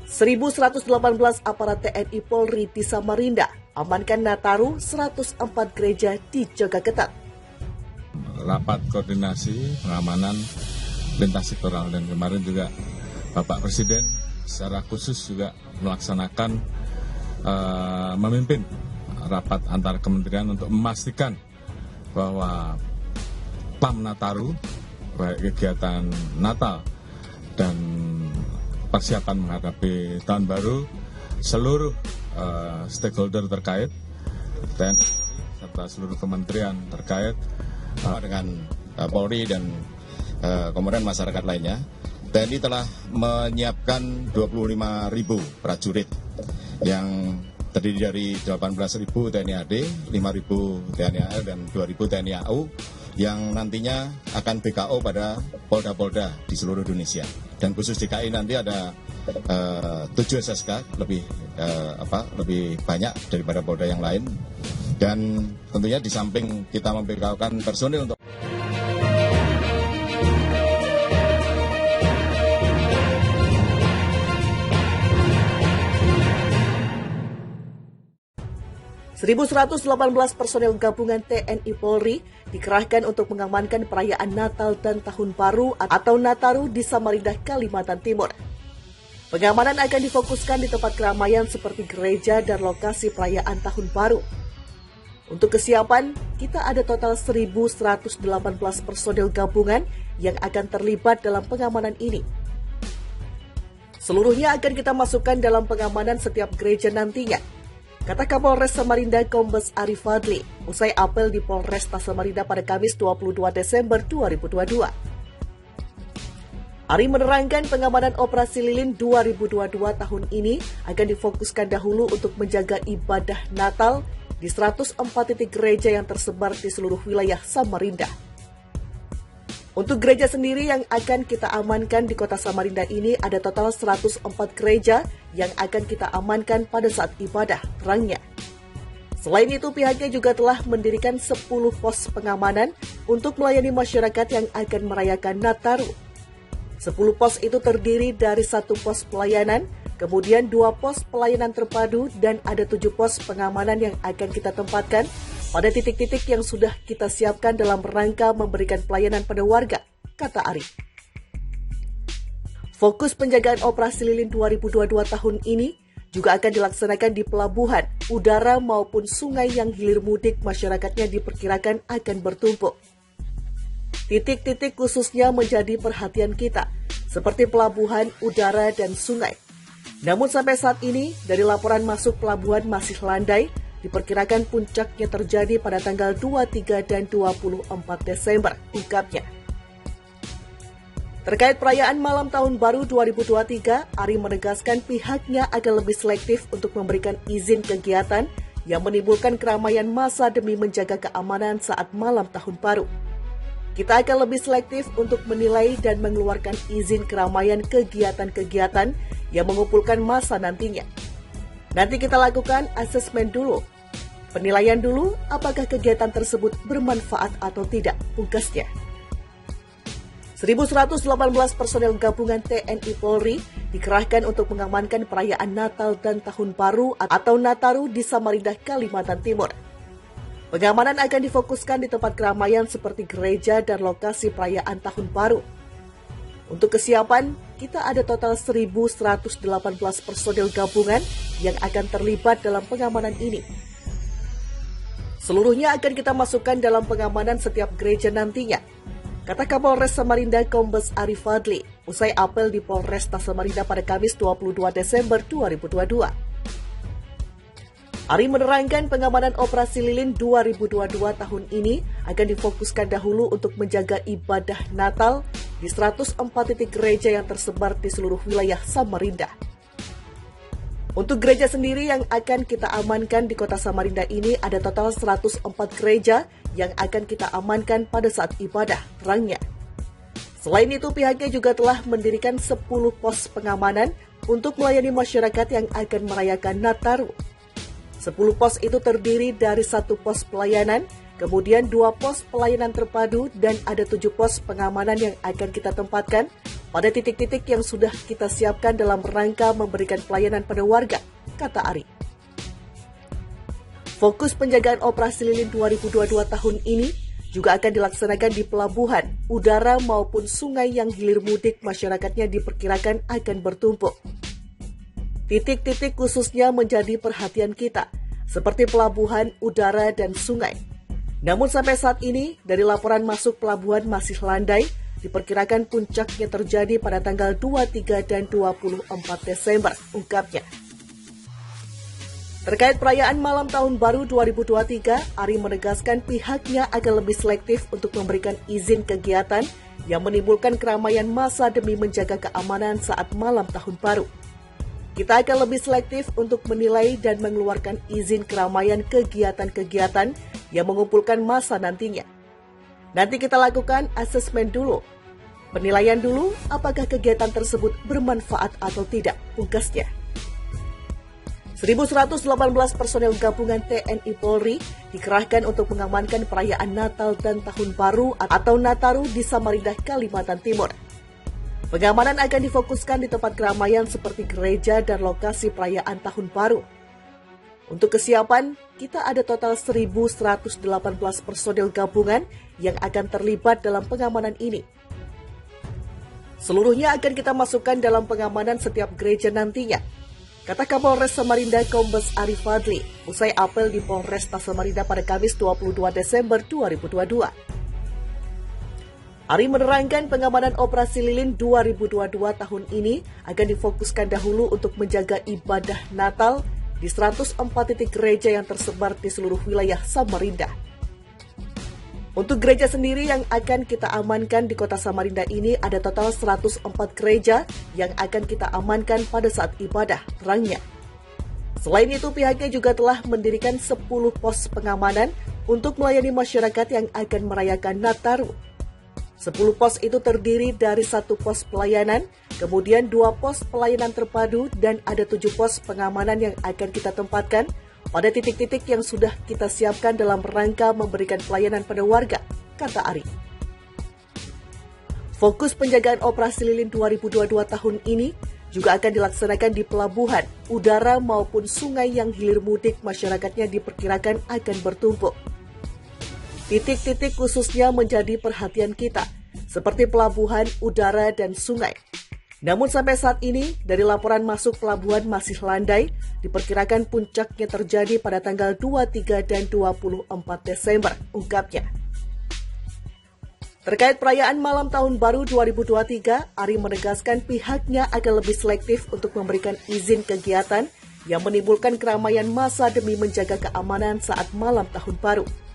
1.118 aparat TNI Polri di Samarinda amankan Nataru 104 gereja dijaga ketat. Rapat koordinasi pengamanan lintas sektoral, dan kemarin juga Bapak Presiden secara khusus juga melaksanakan memimpin rapat antar kementerian untuk memastikan bahwa PAM Nataru, baik kegiatan Natal dan persiapan menghadapi tahun baru, seluruh stakeholder terkait, TNI serta seluruh kementerian terkait dengan Polri dan kemudian masyarakat lainnya, TNI telah menyiapkan 25.000 prajurit yang terdiri dari 18.000 TNI AD, 5.000 TNI AL, dan 2.000 TNI AU yang nantinya akan BKO pada polda-polda di seluruh Indonesia. Dan khusus DKI nanti ada 7 SSK, lebih banyak daripada polda yang lain. Dan tentunya di samping kita membekakan personil untuk .118 personel gabungan TNI Polri dikerahkan untuk mengamankan perayaan Natal dan Tahun Baru atau Nataru di Samarinda, Kalimantan Timur. Pengamanan akan difokuskan di tempat keramaian seperti gereja dan lokasi perayaan Tahun Baru. Untuk kesiapan, kita ada total 1.118 personel gabungan yang akan terlibat dalam pengamanan ini. Seluruhnya akan kita masukkan dalam pengamanan setiap gereja nantinya, kata Kapolres Samarinda Kombes Arif Fadli usai apel di Polresta Samarinda pada Kamis 22 Desember 2022. Ari menerangkan pengamanan operasi lilin 2022 tahun ini akan difokuskan dahulu untuk menjaga ibadah Natal di 104 titik gereja yang tersebar di seluruh wilayah Samarinda. Untuk gereja sendiri yang akan kita amankan di kota Samarinda ini ada total 104 gereja yang akan kita amankan pada saat ibadah, terangnya. Selain itu, pihaknya juga telah mendirikan 10 pos pengamanan untuk melayani masyarakat yang akan merayakan Nataru. 10 pos itu terdiri dari 1 pos pelayanan, kemudian 2 pos pelayanan terpadu, dan ada 7 pos pengamanan yang akan kita tempatkan pada titik-titik yang sudah kita siapkan dalam rangka memberikan pelayanan pada warga, kata Ari. Fokus penjagaan operasi lilin 2022 tahun ini juga akan dilaksanakan di pelabuhan, udara maupun sungai yang hilir mudik masyarakatnya diperkirakan akan bertumpuk. Titik-titik khususnya menjadi perhatian kita, seperti pelabuhan, udara, dan sungai. Namun sampai saat ini, dari laporan masuk pelabuhan masih landai, diperkirakan puncaknya terjadi pada tanggal 23 dan 24 Desember, ungkapnya. Terkait perayaan malam Tahun Baru 2023, Ari menegaskan pihaknya akan lebih selektif untuk memberikan izin kegiatan yang menimbulkan keramaian massa demi menjaga keamanan saat malam Tahun Baru. Kita akan lebih selektif untuk menilai dan mengeluarkan izin keramaian kegiatan-kegiatan yang mengumpulkan massa nantinya. Nanti kita lakukan asesmen dulu, penilaian dulu apakah kegiatan tersebut bermanfaat atau tidak, pungkasnya. 1.118 personel gabungan TNI Polri dikerahkan untuk mengamankan perayaan Natal dan Tahun Baru atau Nataru di Samarinda, Kalimantan Timur. Pengamanan akan difokuskan di tempat keramaian seperti gereja dan lokasi perayaan Tahun Baru. Untuk kesiapan, kita ada total 1.118 personel gabungan yang akan terlibat dalam pengamanan ini. Seluruhnya akan kita masukkan dalam pengamanan setiap gereja nantinya, kata Kapolres Samarinda Kombes Arif Fadli usai apel di Polresta Samarinda pada Kamis 22 Desember 2022. Ari menerangkan pengamanan operasi lilin 2022 tahun ini akan difokuskan dahulu untuk menjaga ibadah Natal di 104 titik gereja yang tersebar di seluruh wilayah Samarinda. Untuk gereja sendiri yang akan kita amankan di kota Samarinda ini ada total 104 gereja yang akan kita amankan pada saat ibadah, terangnya. Selain itu, pihaknya juga telah mendirikan 10 pos pengamanan untuk melayani masyarakat yang akan merayakan Nataru. 10 pos itu terdiri dari 1 pos pelayanan, kemudian 2 pos pelayanan terpadu, dan ada 7 pos pengamanan yang akan kita tempatkan pada titik-titik yang sudah kita siapkan dalam rangka memberikan pelayanan pada warga, kata Ari. Fokus penjagaan operasi lilin 2022 tahun ini juga akan dilaksanakan di pelabuhan, udara maupun sungai yang hilir mudik masyarakatnya diperkirakan akan bertumpuk. Titik-titik khususnya menjadi perhatian kita, seperti pelabuhan, udara, dan sungai. Namun sampai saat ini, dari laporan masuk pelabuhan masih landai, diperkirakan puncaknya terjadi pada tanggal 23 dan 24 Desember, ungkapnya. Terkait perayaan malam tahun baru 2023, Ari menegaskan pihaknya akan lebih selektif untuk memberikan izin kegiatan yang menimbulkan keramaian massa demi menjaga keamanan saat malam tahun baru. Kita akan lebih selektif untuk menilai dan mengeluarkan izin keramaian kegiatan-kegiatan yang mengumpulkan massa nantinya. Nanti kita lakukan asesmen dulu. Penilaian dulu apakah kegiatan tersebut bermanfaat atau tidak, pungkasnya. 1.118 personel gabungan TNI Polri dikerahkan untuk mengamankan perayaan Natal dan Tahun Baru atau Nataru di Samarinda, Kalimantan Timur. Pengamanan akan difokuskan di tempat keramaian seperti gereja dan lokasi perayaan Tahun Baru. Untuk kesiapan, kita ada total 1.118 personel gabungan yang akan terlibat dalam pengamanan ini. Seluruhnya akan kita masukkan dalam pengamanan setiap gereja nantinya, kata Kapolres Samarinda Kombes Ari Fadli, usai apel di Polresta Samarinda pada Kamis 22 Desember 2022. Ari menerangkan pengamanan operasi lilin 2022 tahun ini akan difokuskan dahulu untuk menjaga ibadah Natal di 104 titik gereja yang tersebar di seluruh wilayah Samarinda. Untuk gereja sendiri yang akan kita amankan di kota Samarinda ini ada total 104 gereja yang akan kita amankan pada saat ibadah, terangnya. Selain itu, pihaknya juga telah mendirikan 10 pos pengamanan untuk melayani masyarakat yang akan merayakan Nataru. 10 pos itu terdiri dari 1 pos pelayanan, kemudian 2 pos pelayanan terpadu, dan ada 7 pos pengamanan yang akan kita tempatkan pada titik-titik yang sudah kita siapkan dalam rangka memberikan pelayanan pada warga, kata Ari. Fokus penjagaan operasi lilin 2022 tahun ini juga akan dilaksanakan di pelabuhan, udara maupun sungai yang hilir mudik masyarakatnya diperkirakan akan bertumpuk. Titik-titik khususnya menjadi perhatian kita, seperti pelabuhan, udara, dan sungai. Namun sampai saat ini, dari laporan masuk pelabuhan masih landai, diperkirakan puncaknya terjadi pada tanggal 23 dan 24 Desember, ungkapnya. Terkait perayaan malam tahun baru 2023, Ari menegaskan pihaknya akan lebih selektif untuk memberikan izin kegiatan yang menimbulkan keramaian massa demi menjaga keamanan saat malam tahun baru.